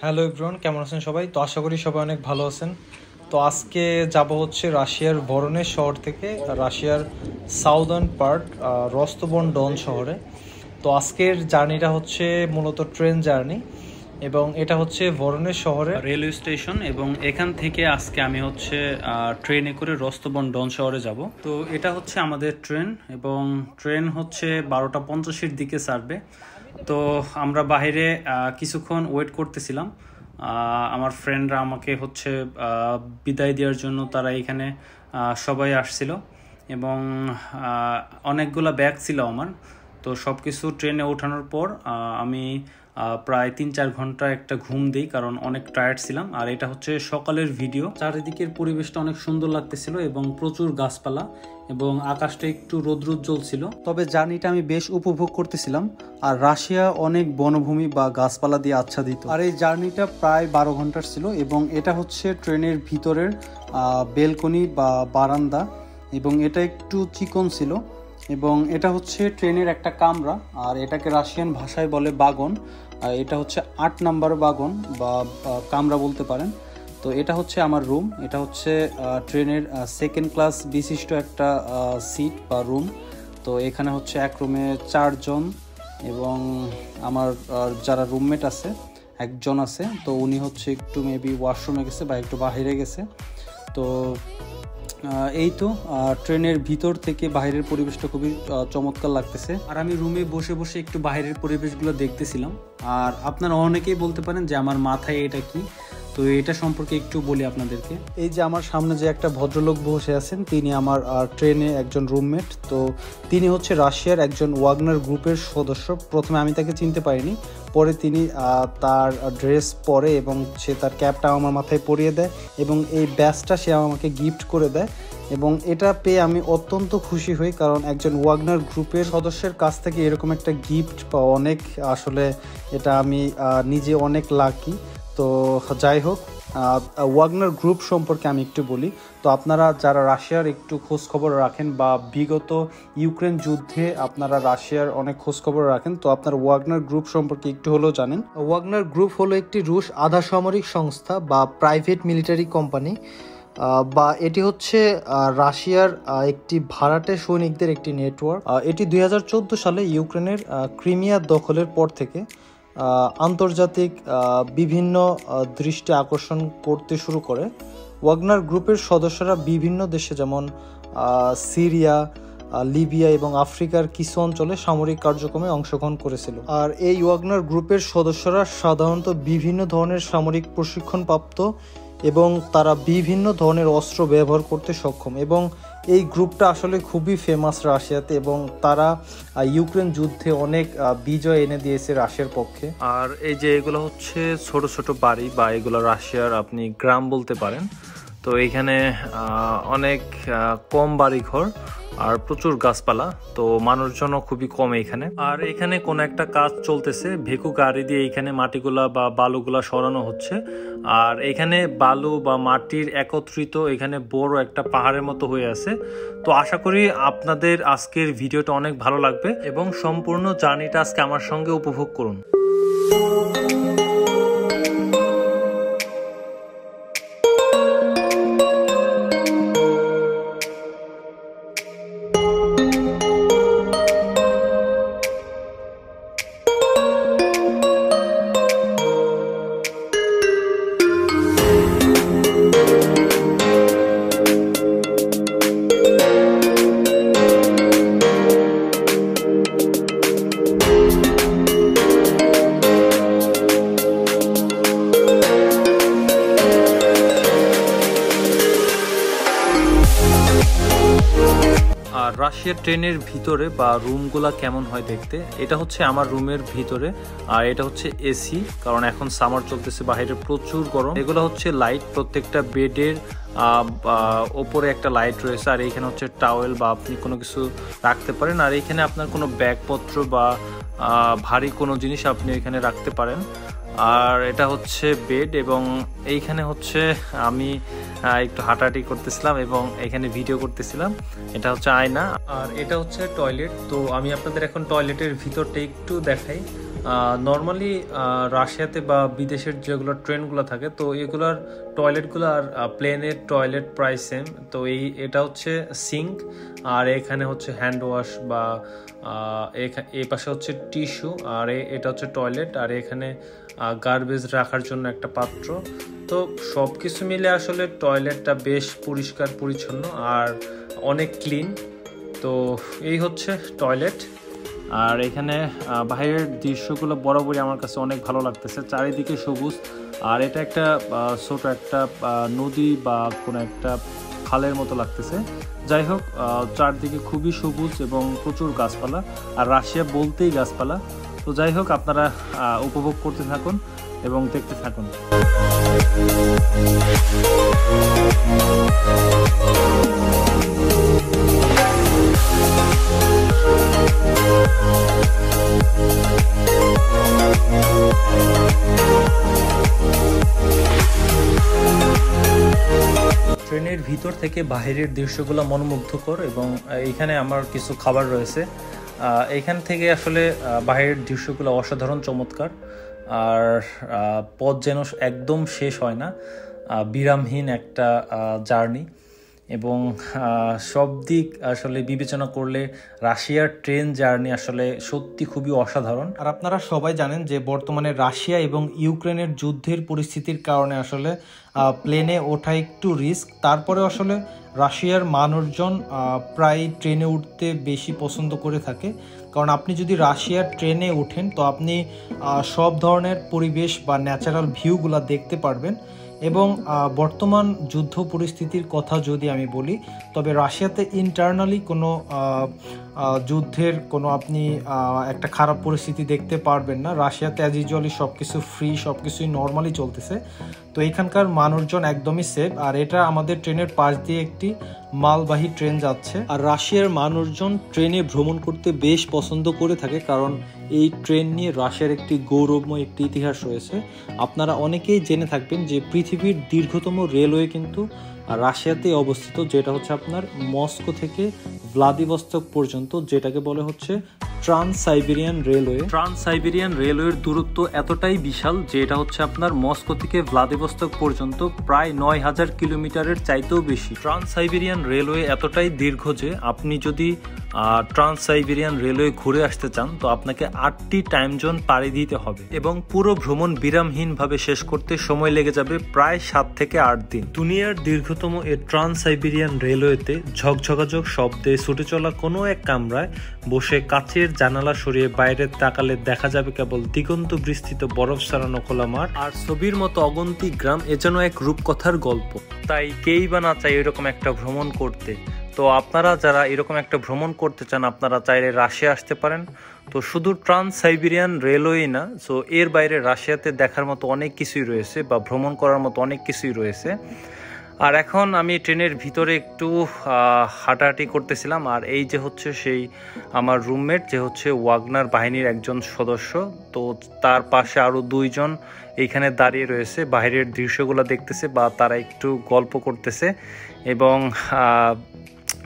Hello everyone, কেমন আছেন সবাই? তো আশা করি সবাই অনেক ভালো আছেন। তো আজকে যাব হচ্ছে রাশিয়ার ভরোনেজ শহর থেকে রাশিয়ার সাউদার্ন পার্ট রস্তবন ডন শহরে। তো আজকের জার্নিটা হচ্ছে মূলত ট্রেন জার্নি এবং এটা হচ্ছে ভরোনেজ শহরে রেলওয়ে স্টেশন এবং এখান থেকে আজকে আমি হচ্ছে ট্রেনে করে রস্তবন ডন শহরে যাব। তো এটা হচ্ছে আমাদের ট্রেন এবং ট্রেন হচ্ছে 12:50-এর দিকে ছাড়বে। তো আমরা বাইরে কিছুক্ষণ ওয়েট করতেছিলাম। আমার ফ্রেন্ডরা আমাকে হচ্ছে বিদায় দেওয়ার জন্য তারা এখানে সবাই আসছিল এবং অনেকগুলো ব্যাগ ছিল আমার। তো সব কিছু ট্রেনে ওঠানোর পর আমি প্রায় 3-4 ঘন্টা একটা ঘুম দিই, কারণ অনেক টায়ার্ড ছিলাম। আর এটা হচ্ছে সকালের ভিডিও। চারিদিকের পরিবেশটা অনেক সুন্দর লাগতেছিল এবং প্রচুর গাছপালা এবং আকাশটা একটু রৌদ্রোজ্জ্বল ছিল। তবে জার্নিটা আমি বেশ উপভোগ করতেছিলাম। আর রাশিয়া অনেক বনভূমি বা গাছপালা দিয়ে আচ্ছাদিত। আর এই জার্নিটা প্রায় 12 ঘন্টার ছিল এবং এটা হচ্ছে ট্রেনের ভিতরের বেলকনি বা বারান্দা এবং এটা একটু চিকন ছিল এবং এটা হচ্ছে ট্রেনের একটা কামরা। আর এটাকে রাশিয়ান ভাষায় বলে বাগন। এটা হচ্ছে 8 নাম্বার বাগন বা কামরা বলতে পারেন। তো এটা হচ্ছে আমার রুম। এটা হচ্ছে ট্রেনের সেকেন্ড ক্লাস বিশিষ্ট একটা সিট বা রুম। তো এখানে হচ্ছে এক রুমে 4 জন এবং আমার যারা রুমমেট আছে একজন আছে। তো উনি হচ্ছে একটু মেবি ওয়াশরুমে গেছে বা একটু বাইরে গেছে। তো এই তো ট্রেনের ভিতর থেকে বাইরের পরিবেশটা খুবই চমৎকার লাগতেছে। আর আমি রুমে বসে বসে একটু বাইরের পরিবেশগুলো দেখতেছিলাম। আর আপনারা অনেকেই বলতে পারেন যে আমার মাথায় এটা কি, তো এটা সম্পর্কে একটু বলি আপনাদেরকে। এই যে আমার সামনে যে একটা ভদ্রলোক বসে আছেন, তিনি আমার ট্রেনে একজন রুমমেট। তো তিনি হচ্ছে রাশিয়ার একজন ওয়াগনার গ্রুপের সদস্য। প্রথমে আমি তাকে চিনতে পারিনি, পরে তিনি তার ড্রেস পরে এবং সে তার ক্যাপটা আমার মাথায় পরিয়ে দেয় এবং এই ব্যাজটা সে আমাকে গিফট করে দেয় এবং এটা পেয়ে আমি অত্যন্ত খুশি হই, কারণ একজন ওয়াগনার গ্রুপের সদস্যের কাছ থেকে এরকম একটা গিফট পাওয়া অনেক, আসলে এটা আমি নিজে অনেক লাকি। তো যাই হোক, ওয়াগনার গ্রুপ সম্পর্কে আমি একটু বলি। তো আপনারা যারা রাশিয়ার একটু খোঁজখবর রাখেন বা বিগত ইউক্রেন যুদ্ধে আপনারা রাশিয়ার অনেক খোঁজখবর রাখেন, তো আপনার ওয়াগনার গ্রুপ সম্পর্কে একটু হলেও জানেন। ওয়াগনার গ্রুপ হলো একটি রুশ আধা সামরিক সংস্থা বা প্রাইভেট মিলিটারি কোম্পানি, বা এটি হচ্ছে রাশিয়ার একটি ভাড়াটে সৈনিকদের একটি নেটওয়ার্ক। এটি 2014 সালে ইউক্রেনের ক্রিমিয়া দখলের পর থেকে আন্তর্জাতিক বিভিন্ন দৃষ্টি আকর্ষণ করতে শুরু করে। ওয়াগনার গ্রুপের সদস্যরা বিভিন্ন দেশে যেমন সিরিয়া, লিবিয়া এবং আফ্রিকার কিছু অঞ্চলে সামরিক কার্যক্রমে অংশগ্রহণ করেছিল। আর এই ওয়াগনার গ্রুপের সদস্যরা সাধারণত বিভিন্ন ধরনের সামরিক প্রশিক্ষণপ্রাপ্ত এবং তারা বিভিন্ন ধরনের অস্ত্র ব্যবহার করতে সক্ষম এবং এই গ্রুপটা আসলে খুবই ফেমাস রাশিয়াতে এবং তারা ইউক্রেন যুদ্ধে অনেক বিজয় এনে দিয়েছে রাশিয়ার পক্ষে। আর এই যে এগুলো হচ্ছে ছোট ছোট বাড়ি বা এগুলো রাশিয়ার আপনি গ্রাম বলতে পারেন। তো এইখানে অনেক কম বাড়ি ঘর আর প্রচুর গাছপালা, তো মানুষজনও খুবই কম এখানে। আর এখানে কোনো একটা কাজ চলতেছে, ভেকু গাড়ি দিয়ে এইখানে মাটিগুলা বা বালুগুলা সরানো হচ্ছে। আর এখানে বালু বা মাটির একত্রিত এখানে বড় একটা পাহাড়ের মতো হয়ে আছে। তো আশা করি আপনাদের আজকের ভিডিওটা অনেক ভালো লাগবে এবং সম্পূর্ণ জার্নিটা আজকে আমার সঙ্গে উপভোগ করুন। আর রাশিয়ার ট্রেনের ভিতরে বা রুমগুলা কেমন হয় দেখতে, এটা হচ্ছে আমার রুমের ভিতরে। আর এটা হচ্ছে এসি, কারণ এখন সামার চলতেছে, বাইরে প্রচুর গরম। এগুলো হচ্ছে লাইট, প্রত্যেকটা বেডের ওপরে একটা লাইট রয়েছে। আর এইখানে হচ্ছে টাওয়েল বা আপনি কোনো কিছু রাখতে পারেন। আর এইখানে আপনার কোনো ব্যাগপত্র বা ভারী কোনো জিনিস আপনি এখানে রাখতে পারেন। আর এটা হচ্ছে বেড এবং এইখানে হচ্ছে আমি একটু হাঁটাহাঁটি করতেছিলাম এবং এখানে ভিডিও করতেছিলাম। এটা হচ্ছে আয়না আর এটা হচ্ছে টয়লেট। তো আমি আপনাদের এখন টয়লেটের ভিতরটা একটু দেখাই। নর্মালি রাশিয়াতে বা বিদেশের যেগুলো ট্রেনগুলো থাকে তো এগুলোর টয়লেটগুলো আর প্লেনের টয়লেট প্রায় সেম। তো এটা হচ্ছে সিঙ্ক, আর এখানে হচ্ছে হ্যান্ড ওয়াশ বা এই পাশে হচ্ছে টিস্যু, আর এটা হচ্ছে টয়লেট, আর এখানে গার্বেজ রাখার জন্য একটা পাত্র। তো সব কিছু মিলে আসলে টয়লেটটা বেশ পরিষ্কার পরিচ্ছন্ন আর অনেক ক্লিন। তো এই হচ্ছে টয়লেট। আর এখানে বাইরের দৃশ্যগুলো বরাবরই আমার কাছে অনেক ভালো লাগতেছে, চারিদিকে সবুজ। আর এটা একটা ছোট একটা নদী বা কোনো একটা খালের মতো লাগতেছে। যাই হোক, চারদিকে খুবই সবুজ এবং প্রচুর গাছপালা, আর রাশিয়া বলতেই গাছপালা। তো যাই হোক, আপনারা উপভোগ করতে থাকুন এবং দেখতে থাকুন। ট্রেনের ভিতর থেকে বাহিরের দৃশ্যগুলো মনোমুগ্ধকর, এবং এখানে আমার কিছু খাবার রয়েছে। এখান থেকে আসলে বাহিরের দৃশ্যগুলো অসাধারণ চমৎকার। আর পথ যেন একদম শেষ হয় না, বিরামহীন একটা জার্নি। এবং সব দিক আসলে বিবেচনা করলে রাশিয়ার ট্রেন জার্নি আসলে সত্যি খুবই অসাধারণ। আর আপনারা সবাই জানেন যে বর্তমানে রাশিয়া এবং ইউক্রেনের যুদ্ধের পরিস্থিতির কারণে আসলে প্লেনে ওঠা একটু রিস্ক। তারপরে আসলে রাশিয়ার মানুষজন প্রায় ট্রেনে উঠতে বেশি পছন্দ করে থাকে, কারণ আপনি যদি রাশিয়ার ট্রেনে ওঠেন তো আপনি সব ধরনের পরিবেশ বা ন্যাচারাল ভিউগুলো দেখতে পারবেন। এবং বর্তমান যুদ্ধ পরিস্থিতির কথা যদি আমি বলি, তবে রাশিয়াতে ইন্টারনালি কোনো যুদ্ধের কোনো আপনি একটা খারাপ পরিস্থিতি দেখতে পারবেন না। রাশিয়াতে অ্যাজ ইউজুয়ালি সব কিছু ফ্রি, সব কিছুই নর্মালি চলতেছে। তো এখানকার মানুষজন একদমই সেফ। আর এটা আমাদের ট্রেনের পাশ দিয়ে একটি মালবাহী ট্রেন যাচ্ছে। আর রাশিয়ার মানুষজন ট্রেনে ভ্রমণ করতে বেশ পছন্দ করে থাকে, কারণ এই ট্রেন নিয়ে রাশিয়ার একটি গৌরবময় একটি ইতিহাস রয়েছে। আপনারা অনেকেই জেনে থাকবেন যে পৃথিবীর দীর্ঘতম রেলওয়ে কিন্তু রাশিয়াতে অবস্থিত, যেটা হচ্ছে আপনার মস্কো থেকে ভ্লাদিভস্টক পর্যন্ত, যেটাকে বলে হচ্ছে trans Siberian railway. Trans Siberian রেলওয়ের দূরত্ব এতটাই বিশাল যে এটা হচ্ছে আপনার মস্কো থেকে ভ্লাদিভস্টক পর্যন্ত প্রায় ৯,০০০ কিলোমিটারের চাইতেও বেশি। ট্রান্স সাইবেরিয়ান রেলওয়ে এতটাই দীর্ঘ যে আপনি যদি ট্রান্স সাইবেরিয়ান রেলওয়ে ঘুরে আসতে চান তো আপনাকে ৮টি টাইম জোন পাড়ি দিতে হবে, এবং পুরো ভ্রমণ বিরামহীনভাবে শেষ করতে সময় লেগে যাবে প্রায় ৭ থেকে ৮ দিন। দুনিয়ার দীর্ঘতম এই ট্রান্স সাইবেরিয়ান রেলওয়েতে ঝকঝকাঝক শব্দে ছুটে চলা কোনো এক কামরায় বসে কাচের জানালা সরিয়ে বাইরে তাকালে দেখা যাবে কেবল দিগন্ত বিস্তৃত বরফ ছড়ানো খোলা মাঠ আর ছবির মতো অগন্তি গ্রাম। এ যেন এক রূপকথার গল্প। তাই কেই বা না চাই এরকম একটা ভ্রমণ করতে। তো আপনারা যারা এরকম একটা ভ্রমণ করতে চান, আপনারা চাইলে রাশিয়া আসতে পারেন। তো শুধু ট্রান্স সাইবেরিয়ান রেলওয়ে না, সো এর বাইরে রাশিয়াতে দেখার মতো অনেক কিছুই রয়েছে বা ভ্রমণ করার মতো অনেক কিছুই রয়েছে। আর এখন আমি ট্রেনের ভিতরে একটু হাঁটাহাঁটি করতেছিলাম, আর এই যে হচ্ছে সেই আমার রুমমেট, যে হচ্ছে ওয়াগনার বাহিনীর একজন সদস্য। তো তার পাশে আরও ২ জন এইখানে দাঁড়িয়ে রয়েছে, বাইরের দৃশ্যগুলো দেখতেছে বা তারা একটু গল্প করতেছে, এবং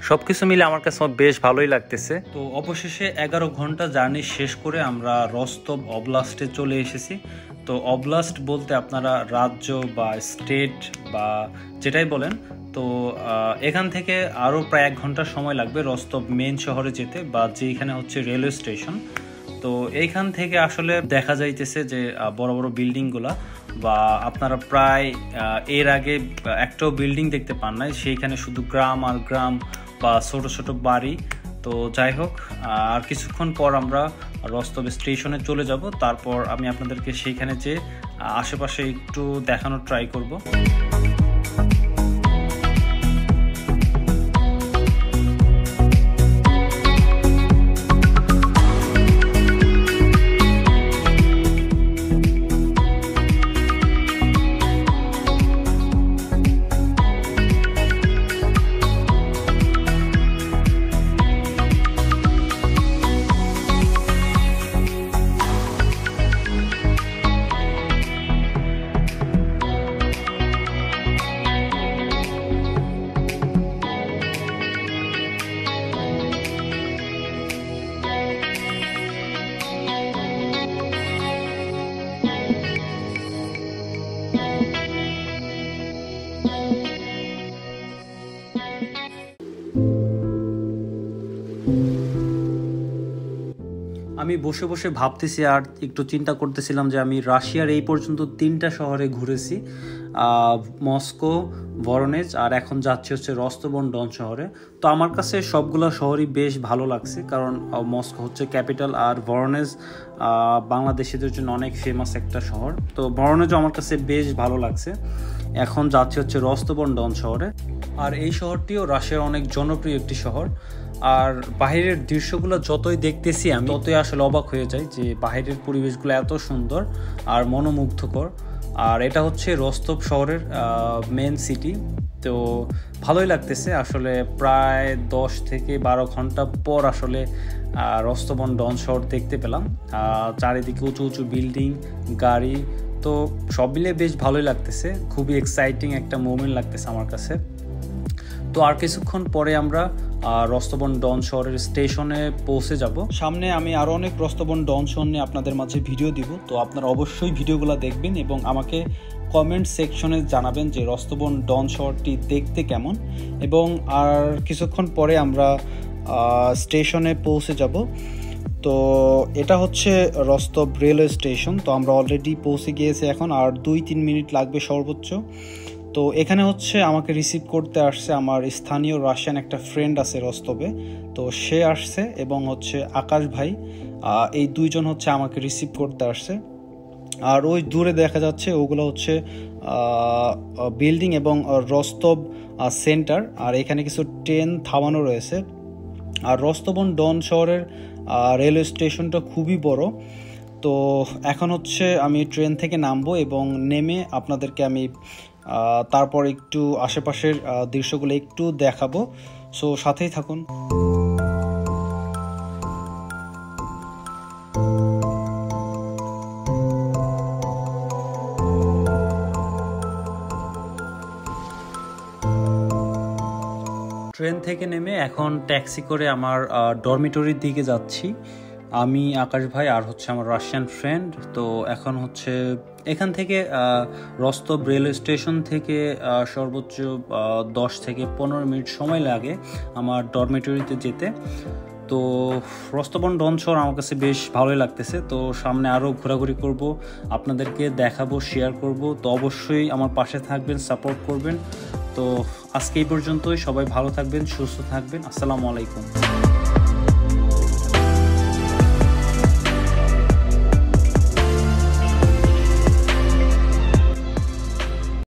সব কিছু মিলে আমার কাছে বেশ ভালোই লাগতেছে। তো অবশেষে ১১ ঘন্টা জার্নি শেষ করে আমরা রস্তভ অবলাস্টে চলে এসেছি। তো অবলাস্ট বলতে আপনারা রাজ্য বা স্টেট বা যেটাই বলেন। তো এখান থেকে আরও প্রায় ১ ঘন্টা সময় লাগবে রস্তভ মেন শহরে যেতে, বা যেখানে হচ্ছে রেলওয়ে স্টেশন। তো এইখান থেকে আসলে দেখা যাইতেছে যে বড় বড় বিল্ডিংগুলা, বা আপনারা প্রায় এর আগে একটাও বিল্ডিং দেখতে পান নাই, সেইখানে শুধু গ্রাম আর গ্রাম বা ছোট ছোট বাড়ি। তো যাই হোক, আর কিছুক্ষণ পর আমরা রস্তভ স্টেশনে চলে যাব। তারপর আমি আপনাদেরকে সেইখানে যে আশেপাশে একটু দেখানোর ট্রাই করব। আমি বসে বসে ভাবতেছি আর একটু চিন্তা করতেছিলাম যে আমি রাশিয়ার এই পর্যন্ত 3টা শহরে ঘুরেছি, মস্কো, ভরনেজ, আর এখন যাচ্ছি হচ্ছে রস্তভ-অন-ডন শহরে। তো আমার কাছে সবগুলো শহরই বেশ ভালো লাগছে, কারণ মস্কো হচ্ছে ক্যাপিটাল আর ভরনেজ বাংলাদেশিদের জন্য অনেক ফেমাস একটা শহর। তো ভরনেজও আমার কাছে বেশ ভালো লাগছে। এখন যাচ্ছি হচ্ছে রস্তভ-অন-ডন শহরে। আর এই শহরটিও রাশিয়ার অনেক জনপ্রিয় একটি শহর। আর বাইরের দৃশ্যগুলো যতই দেখতেছি আমি ততই আসলে অবাক হয়ে যাই যে বাইরের পরিবেশগুলো এত সুন্দর আর মনোমুগ্ধকর। আর এটা হচ্ছে রস্তভ শহরের মেন সিটি। তো ভালোই লাগতেছে আসলে, প্রায় 10 থেকে 12 ঘন্টা পর আসলে রস্তভ-অন-ডন শহর দেখতে পেলাম। চারিদিকে উঁচু উঁচু বিল্ডিং, গাড়ি, তো সব মিলিয়ে বেশ ভালোই লাগতেছে। খুবই এক্সাইটিং একটা মোমেন্ট লাগতেছে আমার কাছে। তো আর কিছুক্ষণ পরে আমরা রস্তভ-অন-ডন শহরের স্টেশনে পৌঁছে যাব। সামনে আমি আরও অনেক রস্তভ-অন-ডন শহর নিয়ে আপনাদের মাঝে ভিডিও দিব, তো আপনারা অবশ্যই ভিডিওগুলো দেখবেন এবং আমাকে কমেন্ট সেকশনে জানাবেন যে রস্তভ-অন-ডন শহরটি দেখতে কেমন। এবং আর কিছুক্ষণ পরে আমরা স্টেশনে পৌঁছে যাব। তো এটা হচ্ছে রস্তভ রেলওয়ে স্টেশন। তো আমরা অলরেডি পৌঁছে গিয়েছি, এখন আর 2-3 মিনিট লাগবে সর্বোচ্চ। তো এখানে হচ্ছে আমাকে রিসিভ করতে আসছে আমার স্থানীয় রাশিয়ান একটা ফ্রেন্ড আছে রস্তবে, তো সে আসছে এবং হচ্ছে আকাশ ভাই, এই দুইজন হচ্ছে আমাকে রিসিভ করতে আসছে। আর ওই দূরে দেখা যাচ্ছে ওগুলো হচ্ছে বিল্ডিং এবং রস্তভ সেন্টার। আর এখানে কিছু ট্রেন থামানো রয়েছে। আর রস্তভ-অন-ডন শহরের রেলওয়ে স্টেশনটা খুবই বড়। তো এখন হচ্ছে আমি ট্রেন থেকে নামবো এবং নেমে আপনাদেরকে আমি তারপর একটু আশেপাশের দৃশ্যগুলো একটু দেখাবো। সো সাথেই থাকুন। ট্রেন থেকে নেমে এখন ট্যাক্সি করে আমার ডরমিটরির দিকে যাচ্ছি। আমি, আকাশ ভাই আর হচ্ছে আমার রাশিয়ান ফ্রেন্ড। তো এখন হচ্ছে এখান থেকে রস্তভ রেলওয়ে স্টেশন থেকে সর্বোচ্চ 10 থেকে 15 মিনিট সময় লাগে আমার ডরমিটরিতে যেতে। তো রস্তভ-অন-ডন শহর আমার কাছে বেশ ভালোই লাগতেছে। তো সামনে আরও ঘোরাঘুরি করব, আপনাদেরকে দেখাবো, শেয়ার করব। তো অবশ্যই আমার পাশে থাকবেন, সাপোর্ট করবেন। তো আজকে এই পর্যন্তই। সবাই ভালো থাকবেন, সুস্থ থাকবেন। আসসালামু আলাইকুম।